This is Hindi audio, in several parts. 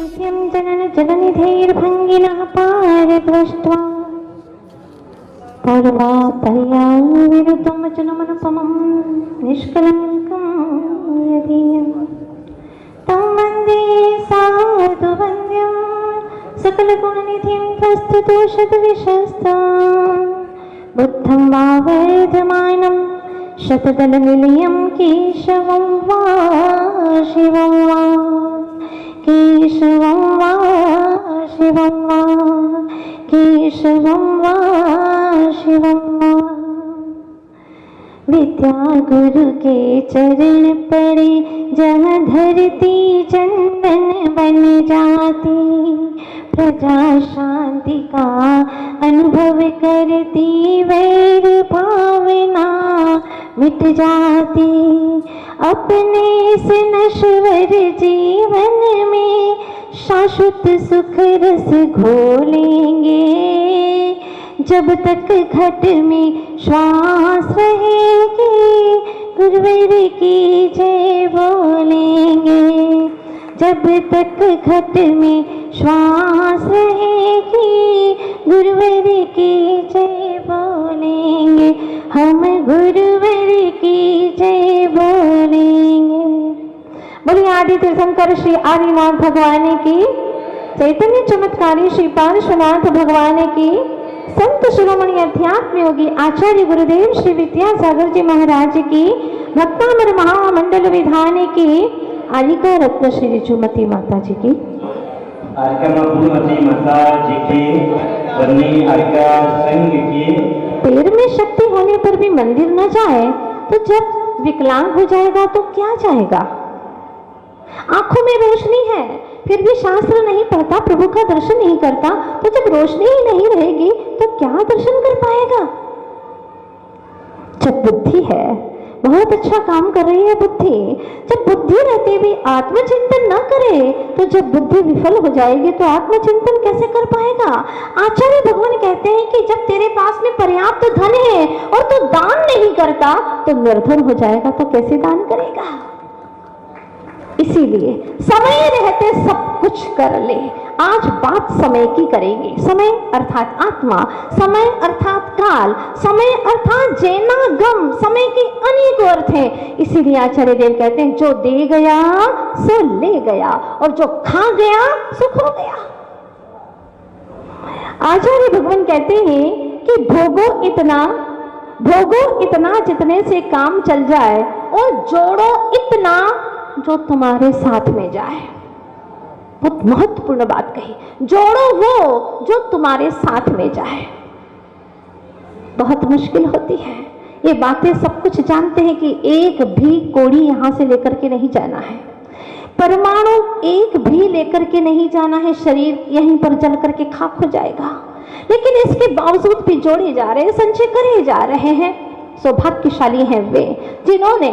नित्यं जनन जलनिधेर्भङ्गिनः पारदृष्ट्वा पर्वापर्याविरुद्धं वचनमनुपमं निष्कलङ्कं यदीयं तं वन्दे साधुवन्द्यं सकलगुणनिधिं प्रस्तुतोषधविशस्तं बुद्धं वा वर्धमानं शतदलनिलयं केशवं वा शिवं वा केशवं वा शिवं वा केशवं वा शिवं वा। विद्या गुरु के चरण पड़े जहाँ धरती चंदन बन जाती, प्रजा शांति का अनुभव करती, वैर भावना मिट जाती। अपने इस नश्वर जीवन में शाश्वत सुख रस घोलेंगे, जब तक घट में श्वास रहेगी गुरुवर की जय बोलेंगे। जब तक घट में श्वास रहेगी गुरुवर की जय बोलेंगे, हम गुरुवर की जय बोलेंगे। बोलिए आदि तीर्थंकर श्री आदिनाथ भगवान की, चैतन्य चमत्कारी श्री पार्श्वनाथ भगवान की, संत शिरोमणि अध्यात्म योगी आचार्य गुरुदेव श्री विद्यासागर जी महाराज की, भक्तामर महामंडल विधान की, आलिका रत्न श्री रिजुमती माता जी की, माता जी की, वरनी आज्ञा संघ की। पैर में शक्ति होने पर भी मंदिर न जाए तो जब विकलांग हो जाएगा तो क्या जाएगा। आंखों में रोशनी है फिर भी शास्त्र नहीं पढ़ता, प्रभु का दर्शन नहीं करता, तो जब रोशनी ही नहीं रहेगी तो क्या दर्शन कर पाएगा। जब बुद्धि है, बहुत अच्छा काम कर रही है बुद्धि, जब बुद्धि रहते भी आत्मचिंतन न करे तो जब बुद्धि विफल हो जाएगी तो आत्मचिंतन कैसे कर पाएगा। आचार्य भगवान कहते हैं कि जब तेरे पास में पर्याप्त धन है और तू दान नहीं करता तो निर्धन हो जाएगा, तो कैसे दान करेगा। इसीलिए समय रहते सब कुछ कर ले। आज बात समय की करेंगे। समय अर्थात आत्मा, समय अर्थात काल, समय अर्थात जेना गम, समय के अनेक अर्थ हैं। इसीलिए आचार्य देव कहते हैं जो दे गया सो ले गया और जो खा गया सुख हो गया। आचार्य भगवान कहते हैं कि भोगो इतना जितने से काम चल जाए और जोड़ो इतना जो तुम्हारे साथ में जाए। बहुत महत्वपूर्ण बात कही, जोड़ो वो जो तुम्हारे साथ में जाए। बहुत मुश्किल होती है ये बातें, सब कुछ जानते हैं कि एक भी कोड़ी यहां से लेकर के नहीं जाना है, परमाणु एक भी लेकर के नहीं जाना है, शरीर यहीं पर जल करके खाक हो जाएगा। लेकिन इसके बावजूद भी जोड़े जा रहे हैं, संचय करे जा रहे हैं। सौभाग्यशाली हैं वे जिन्होंने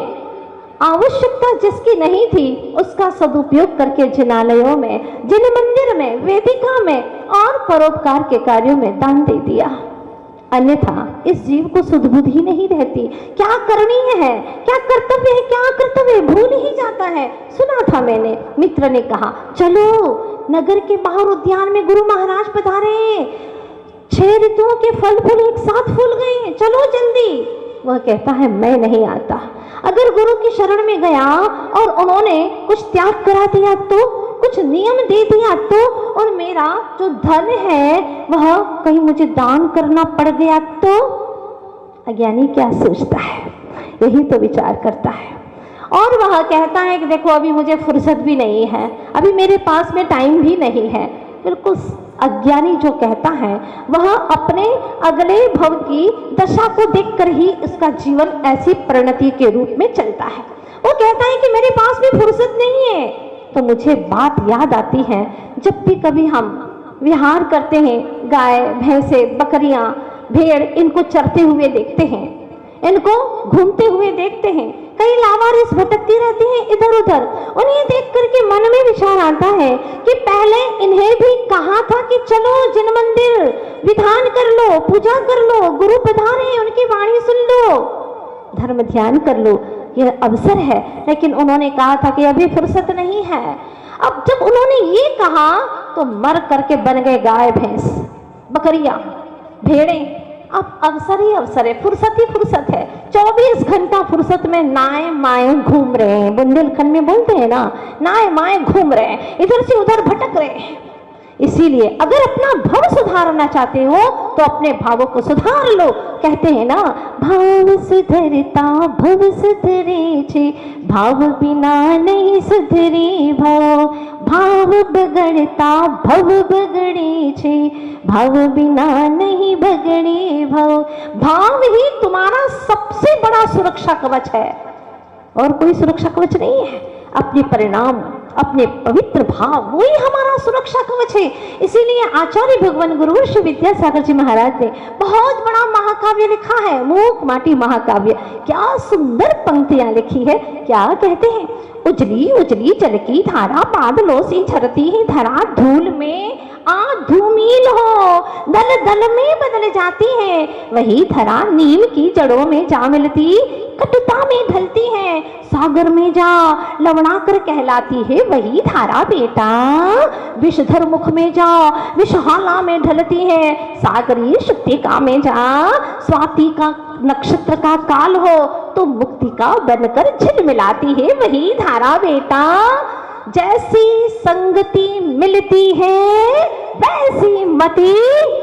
आवश्यकता जिसकी नहीं थी उसका सदुपयोग करके जिनालयों में, जिन मंदिर में, वेदिका में और परोपकार के कार्यों में दान दे दिया। अन्यथा इस जीव को सुध-बुध ही नहीं रहती, क्या करणीय है, क्या कर्तव्य है, क्या कर्तव्य भूल ही जाता है। सुना था मैंने, मित्र ने कहा चलो नगर के बाहर उद्यान में गुरु महाराज पधारे, 6 ऋतुओं के फल फूल एक साथ फूल गए, चलो जल्दी। वह कहता है मैं नहीं आता। अगर गुरु की शरण में गया और उन्होंने कुछ त्याग करा दिया तो, कुछ नियम दे दिया तो, और मेरा जो धन है वह कहीं मुझे दान करना पड़ गया तो, अज्ञानी क्या सोचता है, यही तो विचार करता है। और वह कहता है कि देखो अभी मुझे फुर्सत भी नहीं है, अभी मेरे पास में टाइम भी नहीं है। बिल्कुल अज्ञानी जो कहता है वह अपने अगले भव की दशा को देखकर ही उसका जीवन ऐसी परिणति के रूप में चलता है। वो कहता है कि मेरे पास भी फुर्सत नहीं है। तो मुझे बात याद आती है, जब भी कभी हम विहार करते हैं, गाय भैंसे बकरियां भेड़ इनको चरते हुए देखते हैं, इनको घूमते हुए देखते हैं, कई लावारिस भटकती रहती हैं इधर उधर। उन्हें देख करके मन में विचार आता है कि पहले इन्हें भी कहा था कि चलो जिन मंदिर विधान कर लो, पूजा कर लो, गुरु पधारे उनकी वाणी सुन लो, धर्म ध्यान कर लो, यह अवसर है। लेकिन उन्होंने कहा था कि अभी फुर्सत नहीं है। अब जब उन्होंने ये कहा तो मर करके बन गए गाय भैंस बकरियां भेड़ें। अब अवसर ही अवसर है, फुर्सत ही फुर्सत है, 24 घंटा फुर्सत में नाए माए घूम रहे हैं। बुंदेलखंड में बोलते हैं ना, नाए माए घूम रहे हैं, इधर से उधर भटक रहे हैं। इसीलिए अगर अपना भाव सुधारना चाहते हो तो अपने भावों को सुधार लो। कहते हैं ना, भाव सुधरता भव सुधरे छे, भाव बिना नहीं सुधरे भाव। भाव बगड़ता भव बगड़े छे, भाव बिना नहीं बगड़े भाव। भाव ही तुम्हारा सबसे बड़ा सुरक्षा कवच है, और कोई सुरक्षा कवच नहीं है। अपने परिणाम, अपने पवित्र भाव, वही हमारा सुरक्षा कवच है। इसीलिए आचार्य भगवान गुरु श्री विद्यासागर जी महाराज ने बहुत बड़ा महाकाव्य लिखा है, मूक माटी महाकाव्य। क्या सुंदर पंक्तियां लिखी है। क्या कहते हैं, उजली उजली जल की धारा बादलों से झरती है धरा, धूल में आ धूमिल हो, दल दल में बदल जाती है। वही धरा नीम की जड़ों में जा मिलती, कटुता में ढलती है, सागर में जा लवणाकर कहलाती है। वही धारा बेटा विषधर मुख में जा विषहाला में ढलती है, सागरीय शक्तिका में जा स्वाति का नक्षत्र का काल हो तो मुक्ति का बनकर झिलमिलाती है। वही धारा बेटा जैसी संगति मिलती है वैसी मति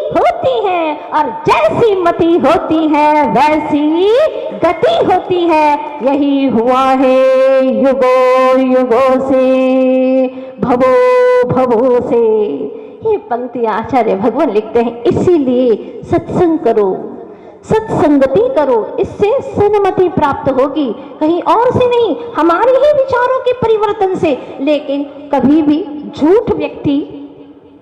होती है, और जैसी मति होती है वैसी गति होती है। यही हुआ है युगों युगों से, भवों भवों से। ये पंक्ति आचार्य भगवान लिखते हैं। इसीलिए सत्संग करो, सत्संगति करो, इससे सन्मति प्राप्त होगी, कहीं और से नहीं, हमारे ही विचारों के परिवर्तन से। लेकिन कभी भी झूठ व्यक्ति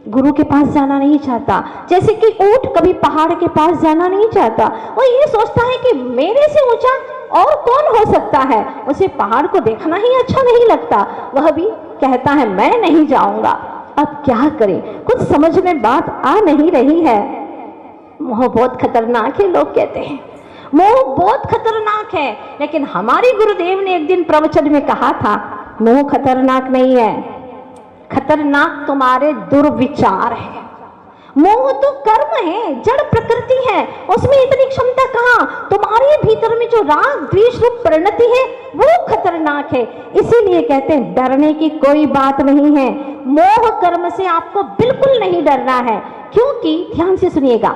गुरु के पास जाना नहीं चाहता। जैसे कि ऊंट कभी पहाड़ के पास जाना नहीं चाहता, वो ये सोचता है कि मेरे से ऊंचा और कौन हो सकता है, उसे पहाड़ को देखना ही अच्छा नहीं लगता, वह भी कहता है मैं नहीं जाऊंगा। अब क्या करें, कुछ समझ में बात आ नहीं रही है। मोह बहुत खतरनाक है, लोग कहते हैं मोह बहुत खतरनाक है, लेकिन हमारे गुरुदेव ने एक दिन प्रवचन में कहा था, मोह खतरनाक नहीं है, खतरनाक तुम्हारे दुर्विचार है। मोह तो कर्म है, जड़ प्रकृति है, उसमें इतनी क्षमता कहाँ। तुम्हारे भीतर में जो राग द्वेष रूप परिणति है वो खतरनाक है। इसीलिए कहते हैं डरने की कोई बात नहीं है, मोह कर्म से आपको बिल्कुल नहीं डरना है। क्योंकि ध्यान से सुनिएगा,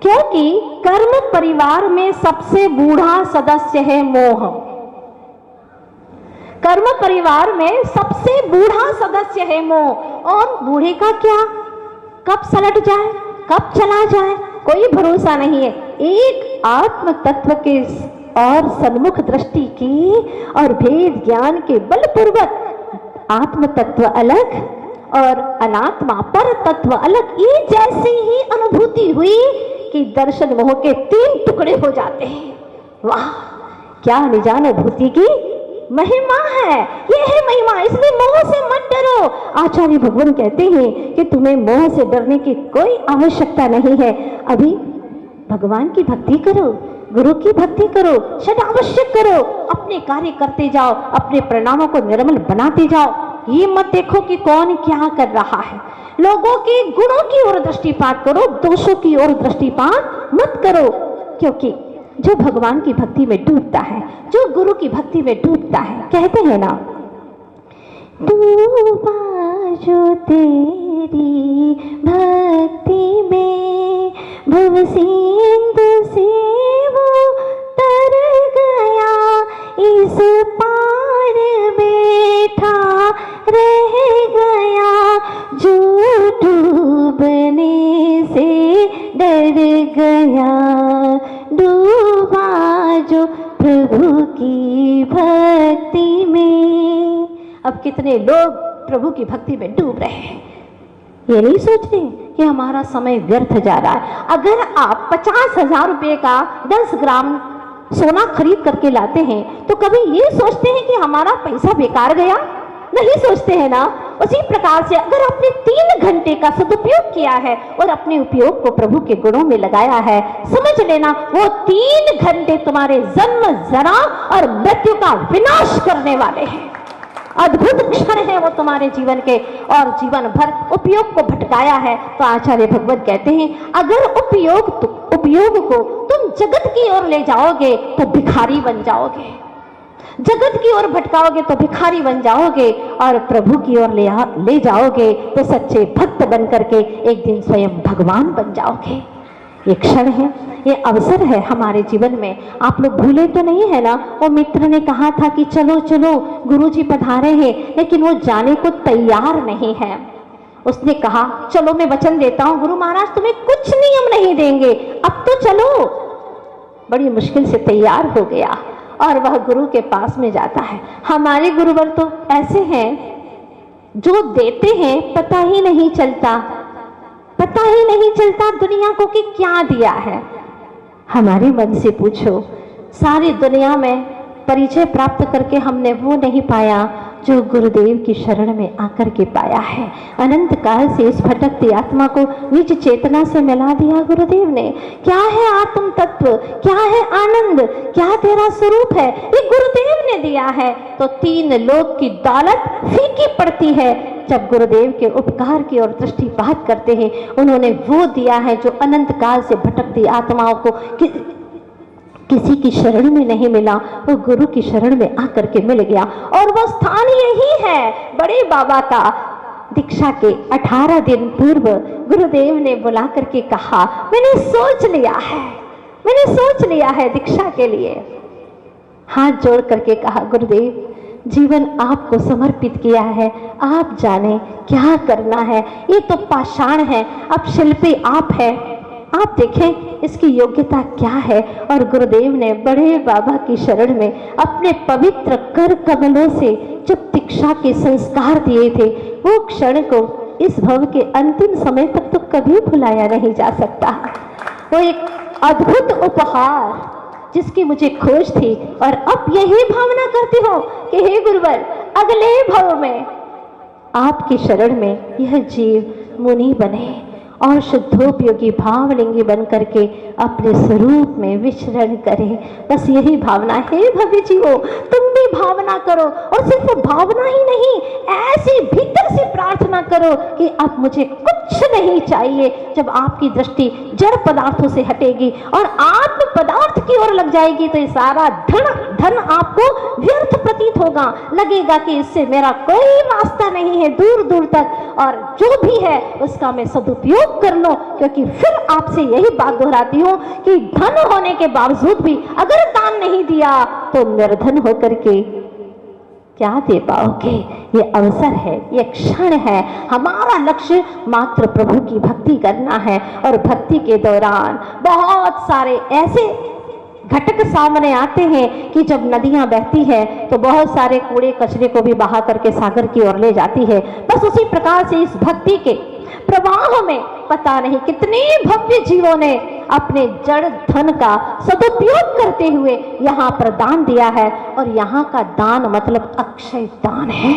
क्योंकि कर्म परिवार में सबसे बूढ़ा सदस्य है मोह। कर्म परिवार में सबसे बूढ़ा सदस्य है मोह। और बूढ़े का क्या, कब सलट जाए कब चला जाए कोई भरोसा नहीं है। एक आत्म तत्व के और सन्मुख दृष्टि की और भेद ज्ञान के बलपूर्वक आत्म तत्व अलग और अनात्मा पर तत्व अलग, ये जैसी ही अनुभूति हुई कि दर्शन मोह के 3 टुकड़े हो जाते हैं। वाह, क्या निजान अनुभूति की महिमा है, ये है महिमा। इसलिए मोह से मत डरो। आचार्य भगवान कहते हैं कि तुम्हें मोह से डरने की कोई आवश्यकता नहीं है। अभी भगवान की भक्ति करो, गुरु की भक्ति करो, षड आवश्यक करो, अपने कार्य करते जाओ, अपने परिणामों को निर्मल बनाते जाओ। ये मत देखो कि कौन क्या कर रहा है। लोगों के गुणों की ओर दृष्टिपात करो, दोषों की ओर दृष्टिपात मत करो। क्योंकि जो भगवान की भक्ति में डूबता है, जो गुरु की भक्ति में डूबता है, कहते हैं ना, डूबा जो तेरी भक्ति में भव सिंधु से वो तर गया, इस पार बैठा रह गया, जो डूबने से डर गया, डूबा जो प्रभु की भक्ति में। अब कितने लोग प्रभु की भक्ति में डूब रहे हैं, ये नहीं सोच रहे कि हमारा समय व्यर्थ जा रहा है। अगर आप 50,000 रुपये का 10 ग्राम सोना खरीद करके लाते हैं तो कभी ये सोचते हैं कि हमारा पैसा बेकार गया? नहीं सोचते हैं ना। उसी प्रकार से अगर आपने 3 घंटे का सदुपयोग किया है और अपने उपयोग को प्रभु के गुणों में लगाया है, समझ लेना वो 3 घंटे तुम्हारे जन्म जरा और मृत्यु का विनाश करने वाले हैं। अद्भुत क्षण है वो तुम्हारे जीवन के, और जीवन भर उपयोग को भटकाया है। तो आचार्य भगवत कहते हैं अगर उपयोग को तुम जगत की ओर ले जाओगे तो भिखारी बन जाओगे, जगत की ओर भटकाओगे तो भिखारी बन जाओगे, और प्रभु की ओर ले जाओगे तो सच्चे भक्त बन करके एक दिन स्वयं भगवान बन जाओगे। ये क्षण है, ये अवसर है हमारे जीवन में। आप लोग भूले तो नहीं है ना, वो मित्र ने कहा था कि चलो चलो गुरुजी पधारे हैं, लेकिन वो जाने को तैयार नहीं है। उसने कहा चलो मैं वचन देता हूँ गुरु महाराज तुम्हें कुछ नियम नहीं देंगे, अब तो चलो। बड़ी मुश्किल से तैयार हो गया और वह गुरु के पास में जाता है। हमारे गुरुवर तो ऐसे हैं जो देते हैं पता ही नहीं चलता दुनिया को कि क्या दिया है। हमारे मन से पूछो, सारी दुनिया में परिचय प्राप्त करके हमने वो नहीं पाया जो गुरुदेव की शरण में आकर के पाया है। अनंत काल से इस भटकती आत्मा को निज चेतना से मिला दिया गुरुदेव ने। क्या है आत्म तत्व, क्या है आनंद, क्या तेरा स्वरूप है, ये गुरुदेव ने दिया है। तो 3 लोक की दौलत फीकी पड़ती है जब गुरुदेव के उपकार की ओर दृष्टिपात करते हैं। उन्होंने वो दिया है जो अनंत काल से भटकती आत्माओं को किसी की शरण में नहीं मिला, वो गुरु की शरण में आकर के मिल गया। और वो स्थान यही है बड़े बाबा का। दीक्षा के 18 दिन पूर्व गुरुदेव ने बुला करके कहा मैंने सोच लिया है दीक्षा के लिए। हाथ जोड़ करके कहा गुरुदेव जीवन आपको समर्पित किया है, आप जाने क्या करना है। ये तो पाषाण है, अब शिल्पी आप है, आप देखें इसकी योग्यता क्या है। और गुरुदेव ने बड़े बाबा की शरण में अपने पवित्र कर कमलों से जब दीक्षा के संस्कार दिए थे, वो क्षण को इस भव के अंतिम समय तक तो कभी भुलाया नहीं जा सकता। वो एक अद्भुत उपहार जिसकी मुझे खोज थी, और अब यही भावना करती हूँ कि हे गुरुवर अगले भव में आपकी शरण में यह जीव मुनि बने और शुद्धोपयोगी भावलिंगी बन करके अपने स्वरूप में विचरण करे। बस यही भावना है भव्य जीवो, तुम भी भावना करो, और सिर्फ भावना ही नहीं, ऐसे भीतर से प्रार्थना करो कि अब मुझे कुछ नहीं चाहिए। जब आपकी दृष्टि जड़ पदार्थों से हटेगी और आत्म पदार्थ की ओर लग जाएगी तो ये सारा धन आपको व्यर्थ प्रतीत होगा, लगेगा कि इससे मेरा कोई वास्ता नहीं है दूर दूर तक, और जो भी है उसका मैं सदुपयोग कर लो। क्योंकि फिर आपसे यही बात दोहराती हूँ कि धन होने के बावजूद भी अगर दान नहीं दिया तो निर्धन होकर के क्या दे पाओगे। ये अवसर है, ये क्षण है, हमारा लक्ष्य मात्र प्रभु की भक्ति करना है। और भक्ति के दौरान बहुत सारे ऐसे घटक सामने आते हैं कि जब नदियां बहती है तो बहुत सारे कूड़े कचरे को भी बहा करके सागर की ओर ले जाती है। बस उसी प्रकार से इस भक्ति के प्रवाह में पता नहीं कितने भव्य जीवों ने अपने जड़ धन का सदुपयोग करते हुए यहाँ पर दान दिया है। और यहाँ का दान मतलब अक्षय दान है,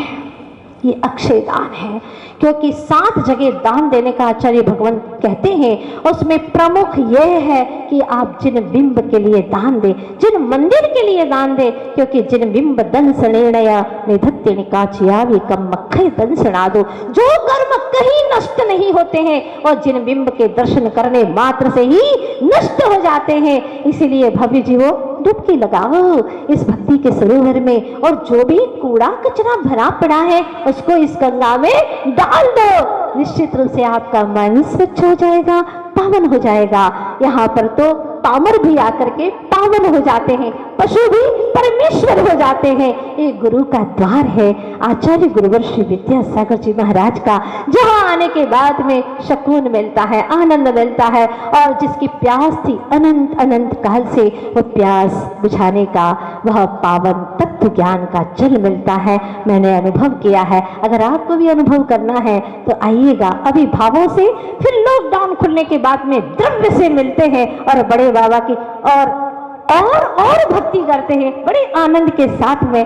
ये अक्षय दान है। क्योंकि 7 जगह दान देने का आचार्य भगवान कहते हैं, उसमें प्रमुख यह है कि आप जिन बिंब के लिए दान दे, जिन मंदिर के लिए दान दे। क्योंकि जिन बिंब दंसनेणय निधत्तिनिकाचियावि कम मक्खय दंसनादो, जो कर्म कहीं नष्ट नहीं होते हैं और जिन बिंब के दर्शन करने मात्र से ही नष्ट हो जाते हैं। इसीलिए भव्य जीवो डुबकी लगाओ इस भक्ति के सरोवर में, और जो भी कूड़ा कचरा भरा पड़ा है उसको इस गंगा में डाल दो। निश्चित रूप से आपका मन स्वच्छ हो जाएगा, पावन हो जाएगा। यहाँ पर तो पामर भी आकर के पावन हो जाते हैं, पशु भी परमेश्वर हो जाते हैं। ये गुरु का द्वार है, आचार्य गुरुवर श्री विद्यासागर जी महाराज का, जहाँ आने के बाद में सुकून मिलता है, आनंद मिलता है। और जिसकी प्यास थी अनंत अनंत काल से, वो प्यास बुझाने का वह पावन तत्व ज्ञान का जल मिलता है। मैंने अनुभव किया है, अगर आपको भी अनुभव करना है तो आइएगा। अभी भावों से, फिर लॉकडाउन खुलने के बाद में द्रव्य से मिलते हैं और बड़े बाबा की और भक्ति करते हैं बड़े आनंद के साथ में।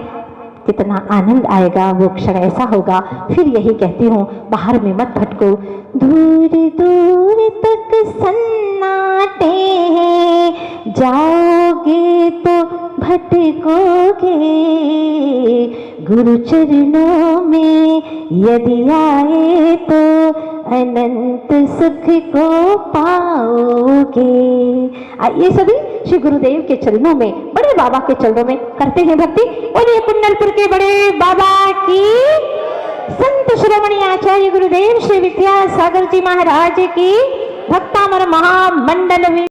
कितना आनंद आएगा, वो क्षण ऐसा होगा। फिर यही कहती हूँ, बाहर में मत भटको। दूर दूर तक सन्नाटे हैं, जाओगे तो भटकोगे, गुरु चरणों में यदि आए तो अनंत सुख को पाओगे। आइए सभी श्री गुरुदेव के चरणों में, बड़े बाबा के चरणों में करते हैं भक्ति। बोलिए कुंडलपुर के बड़े बाबा की, संत शिरोमणि आचार्य गुरुदेव श्री विद्यासागर जी महाराज की, भक्तामर महामंडल